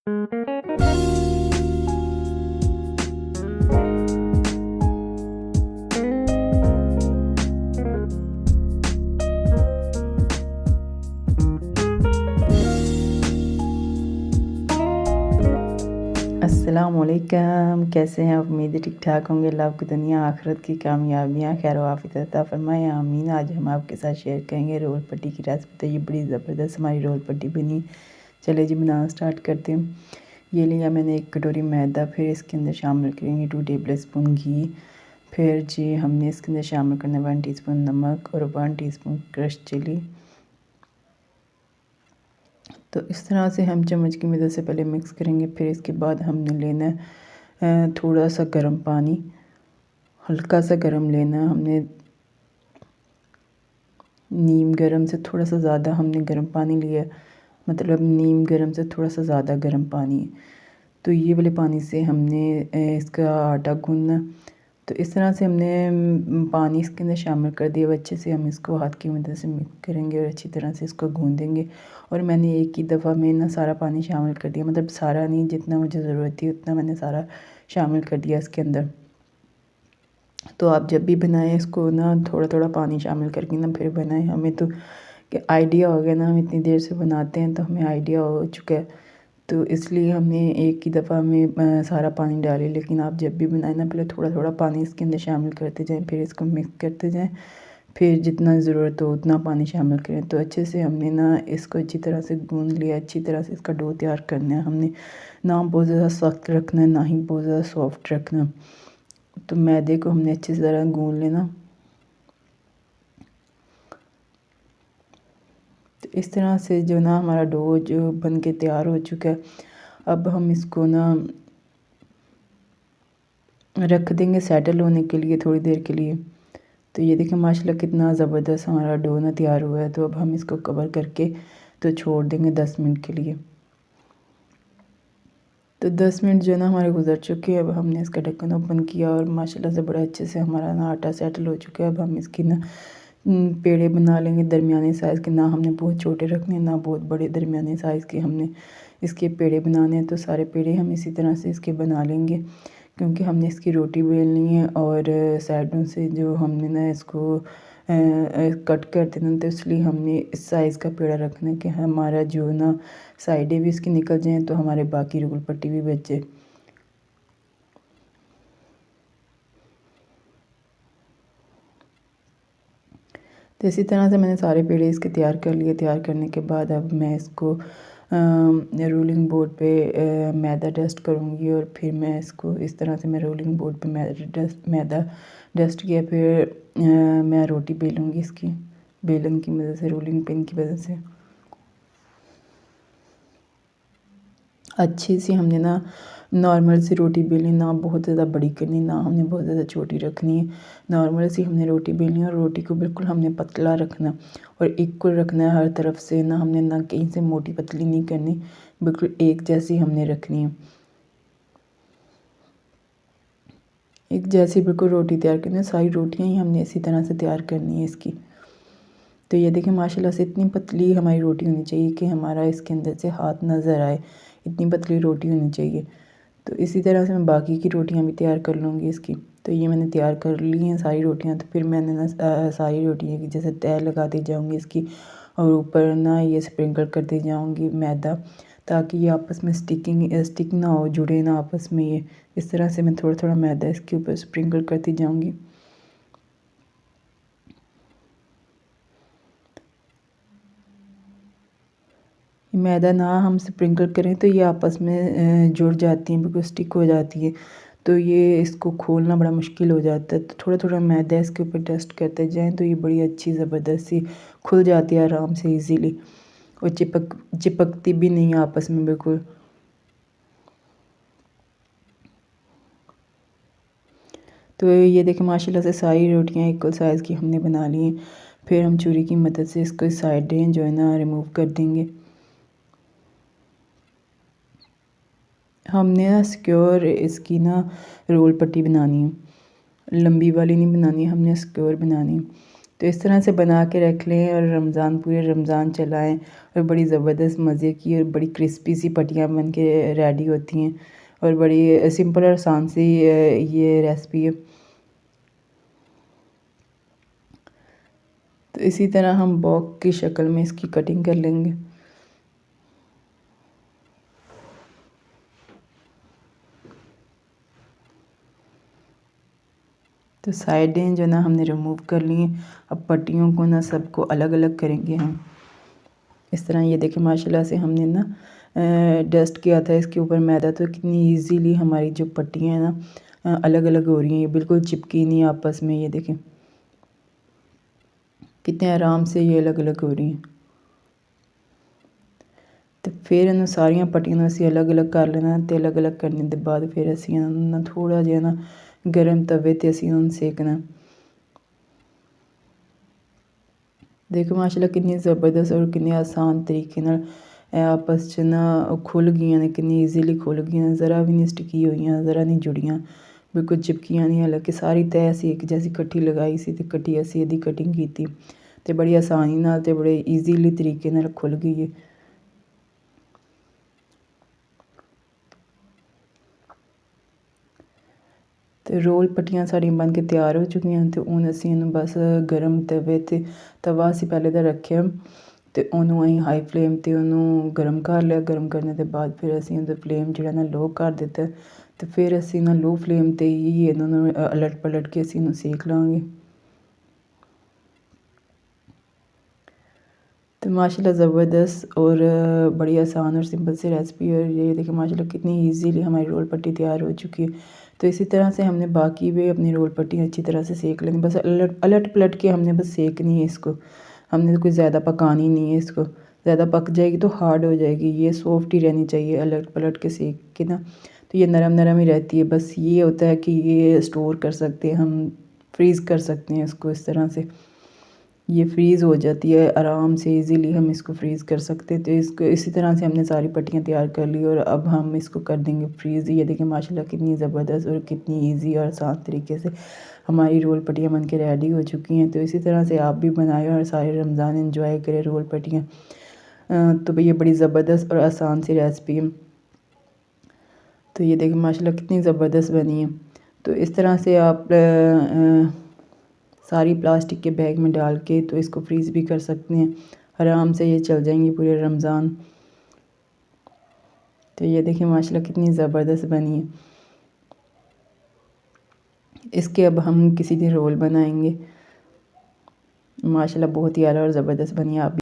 अस्सलामुअलैकुम, कैसे हैं? उम्मीद है ठीक ठाक होंगे। अल्लाह आपकी दुनिया आखिरत की कामयाबियाँ खैर आफियत अता फरमाए, आमीन। आज हम आपके साथ शेयर करेंगे रोल पट्टी की रेसिपी। तो ये बड़ी ज़बरदस्त हमारी रोल पट्टी बनी। चले जी बनाना स्टार्ट करते हैं। ये लिया मैंने 1 कटोरी मैदा, फिर इसके अंदर शामिल करेंगे 2 टेबल स्पून घी, फिर जी हमने इसके अंदर शामिल करना 1 टीस्पून नमक और 1 टीस्पून क्रश चिली। तो इस तरह से हम चम्मच की मदद से पहले मिक्स करेंगे। फिर इसके बाद हमने लेना है थोड़ा सा गर्म पानी, हल्का सा गर्म लेना है हमने। नीम गर्म से थोड़ा सा ज़्यादा हमने गर्म पानी लिया, मतलब नीम गर्म से थोड़ा सा ज़्यादा गर्म पानी। तो ये वाले पानी से हमने इसका आटा गूंदना। तो इस तरह से हमने पानी इसके अंदर शामिल कर दिया। अच्छे से हम इसको हाथ की मदद से मिक्स करेंगे और अच्छी तरह से इसको गूंदेंगे। और मैंने एक ही दफ़ा में ना सारा पानी शामिल कर दिया, मतलब सारा नहीं, जितना मुझे ज़रूरत थी उतना मैंने सारा शामिल कर दिया इसके अंदर। तो आप जब भी बनाएं इसको ना थोड़ा थोड़ा पानी शामिल करके ना फिर बनाएं। हमें तो कि आइडिया हो गया ना, हम इतनी देर से बनाते हैं तो हमें आइडिया हो चुका है, तो इसलिए हमने एक ही दफ़ा में सारा पानी डाले। लेकिन आप जब भी बनाएं ना पहले थोड़ा थोड़ा पानी इसके अंदर शामिल करते जाएं, फिर इसको मिक्स करते जाएं, फिर जितना ज़रूरत हो उतना पानी शामिल करें। तो अच्छे से हमने ना इसको अच्छी तरह से गूंद लिया। अच्छी तरह से इसका डो तैयार करना है हमने, ना बहुत ज़्यादा सख्त रखना है ना ही बहुत ज़्यादा सॉफ्ट रखना। तो मैदे को हमने अच्छी तरह गूंद लेना। तो इस तरह से जो ना हमारा डो जो बन के तैयार हो चुका है, अब हम इसको ना रख देंगे सेटल होने के लिए थोड़ी देर के लिए। तो ये देखें माशाल्लाह कितना ज़बरदस्त हमारा डो ना तैयार हुआ है। तो अब हम इसको कवर करके तो छोड़ देंगे 10 मिनट के लिए। तो 10 मिनट जो है ना हमारे गुजर चुके हैं। अब हमने इसका ढक्कन ओपन किया और माशाल्लाह से बड़ा अच्छे से हमारा ना आटा सेटल हो चुका है। अब हम इसकी ना पेड़े बना लेंगे दरमियाने साइज़ के, ना हमने बहुत छोटे रखने ना बहुत बड़े, दरमियाने साइज़ के हमने इसके पेड़े बनाने हैं। तो सारे पेड़े हम इसी तरह से इसके बना लेंगे, क्योंकि हमने इसकी रोटी बेलनी है और साइडों से जो हमने ना इसको कट कर देना। तो इसलिए हमने इस साइज़ का पेड़ा रखना है कि हमारा जो ना साइडें भी इसकी निकल जाएँ तो हमारे बाकी रोल पट्टी भी बच जाए। तो इसी तरह से मैंने सारे पेड़े इसके तैयार कर लिए। तैयार करने के बाद अब मैं इसको रोलिंग बोर्ड पे मैदा डस्ट करूँगी और फिर मैं इसको इस तरह से मैं रोलिंग बोर्ड पे मैदा डस्ट किया। फिर मैं रोटी बेलूँगी इसकी बेलन की मदद से, रोलिंग पिन की वजह से। अच्छी सी हमने ना नॉर्मल सी रोटी बेलनी, ना बहुत ज़्यादा बड़ी करनी ना हमने बहुत ज़्यादा छोटी रखनी है। नॉर्मल सी हमने रोटी बेलनी है और रोटी को बिल्कुल हमने पतला रखना और इक्वल रखना है हर तरफ से। ना हमने ना कहीं से मोटी पतली नहीं करनी, बिल्कुल एक जैसी हमने रखनी है। एक जैसी बिल्कुल रोटी तैयार करनी है। सारी रोटियाँ ही हमने इसी तरह से तैयार करनी है इसकी। तो ये देखें माशाल्लाह से इतनी पतली हमारी रोटी होनी चाहिए कि हमारा इसके अंदर से हाथ नज़र आए, इतनी पतली रोटी होनी चाहिए। तो इसी तरह से मैं बाकी की रोटियां भी तैयार कर लूँगी इसकी। तो ये मैंने तैयार कर ली हैं सारी रोटियां। तो फिर मैंने ना सारी रोटियां की जैसे तय लगाती जाऊँगी इसकी और ऊपर ना ये स्प्रिंकल करती जाऊँगी मैदा, ताकि ये आपस में स्टिक ना हो, जुड़े ना आपस में ये। इस तरह से मैं थोड़ा थोड़ा मैदा इसके ऊपर स्प्रिंकल करती जाऊँगी। मैदा ना हम स्प्रिंकल करें तो ये आपस में जुड़ जाती हैं, बिल्कुल स्टिक हो जाती है। तो ये इसको खोलना बड़ा मुश्किल हो जाता है। तो थोड़ा थोड़ा मैदा इसके ऊपर डस्ट करते जाएं तो ये बड़ी अच्छी ज़बरदस्त सी खुल जाती है आराम से इजीली, और चिपकती भी नहीं है आपस में बिल्कुल। तो ये देखें माशाल्लाह से सारी रोटियां इक्वल साइज़ की हमने बना ली हैं। फिर हम छुरी की मदद से इसको साइडें जो है ना रिमूव कर देंगे। हमने ना सिक्योर इसकी ना रोल पट्टी बनानी है, लंबी वाली नहीं बनानी, हमने सिक्योर बनानी है। तो इस तरह से बना के रख लें और पूरे रमज़ान चलाएं और बड़ी ज़बरदस्त मज़े की और बड़ी क्रिस्पी सी पट्टियाँ बन के रेडी होती हैं और बड़ी सिंपल और आसान सी ये रेसिपी है। तो इसी तरह हम बॉक की शक्ल में इसकी कटिंग कर लेंगे। तो साइडें जो ना हमने रिमूव कर ली हैं। अब पट्टियों को ना सबको अलग अलग करेंगे हम। इस तरह ये देखें माशाल्लाह से हमने ना डस्ट किया था इसके ऊपर मैदा, तो कितनी इजीली हमारी जो पट्टियाँ हैं ना अलग अलग हो रही हैं, ये बिल्कुल चिपकी नहीं आपस में। ये देखें कितने आराम से ये अलग अलग हो रही हैं। तो फिर इन्हों सारिया पट्टियां असी अलग अलग कर लेना। तो अलग अलग करने के बाद फिर असी इन्होंने थोड़ा जिहा ना गर्म तवे ते असी इन्होंने सेकना। देखो माशाल्लाह कितनी ज़बरदस्त और कितने आसान तरीके नाल आपस च ना खुल गई ने, कितनी ईजीली खुल गई, ज़रा भी नहीं स्टिकी हुई, ज़रा नहीं जुड़ियाँ, बिल्कुल चिपकियाँ नहीं। हालांकि सारी तय असी एक जैसी कट्ठी लगाई सी ते कट्ठी असी इहदी कटिंग की ते बड़ी आसानी नाल ते बड़े ईजीली तरीके नाल खुल गई है। तो रोल पट्टियां साड़ियां बन के तैयार हो चुकी हैं। तो हुण असी इहनूं बस गर्म तवे ते तवा असी पहले तो रखिया ते उहनूं असीं हाई फ्लेम ते उहनूं गर्म कर लिया। गर्म करने के बाद फिर असी उहदा फ्लेम जिहड़ा ना लो कर दित्ता। तो फिर असी ना लो फ्लेम ते ही इहनां नूं अलट पलट के असी इहनूं सेक लांगे। तो माशाल्लाह ज़बरदस्त और बड़ी आसान और सिंपल सी रेसिपी है। और ये देखिए माशाल्लाह कितनी इजीली हमारी रोल पट्टी तैयार हो चुकी है। तो इसी तरह से हमने बाकी भी अपनी रोल पट्टी अच्छी तरह से सेक लेंगे। बस अलट पलट के हमने बस सेकनी है इसको। हमने तो कोई ज़्यादा पकानी नहीं है इसको। ज़्यादा पक जाएगी तो हार्ड हो जाएगी। ये सॉफ्ट ही रहनी चाहिए अलट पलट के सेक के ना। तो ये नरम नरम ही रहती है। बस ये होता है कि ये स्टोर कर सकते हैं हम, फ्रीज़ कर सकते हैं इसको। इस तरह से ये फ्रीज़ हो जाती है आराम से, इजीली हम इसको फ्रीज़ कर सकते हैं। तो इसको इसी तरह से हमने सारी पट्टियाँ तैयार कर ली और अब हम इसको कर देंगे फ्रीज़। ये देखिए माशाल्लाह कितनी ज़बरदस्त और कितनी इजी और आसान तरीके से हमारी रोल पट्टियाँ बन के रेडी हो चुकी हैं। तो इसी तरह से आप भी बनाएं और सारे रमज़ान एंजॉय करें रोल पट्टियाँ। तो भैया बड़ी ज़बरदस्त और आसान सी रेसिपी है। तो ये देखिए माशाल्लाह कितनी ज़बरदस्त बनी है। तो इस तरह से आप सारी प्लास्टिक के बैग में डाल के तो इसको फ्रीज़ भी कर सकते हैं। आराम से ये चल जाएंगी पूरे रमज़ान। तो ये देखिए माशाल्लाह कितनी ज़बरदस्त बनी है। इसके अब हम किसी दिन रोल बनाएंगे। माशाल्लाह बहुत ही आला और ज़बरदस्त बनी है। आप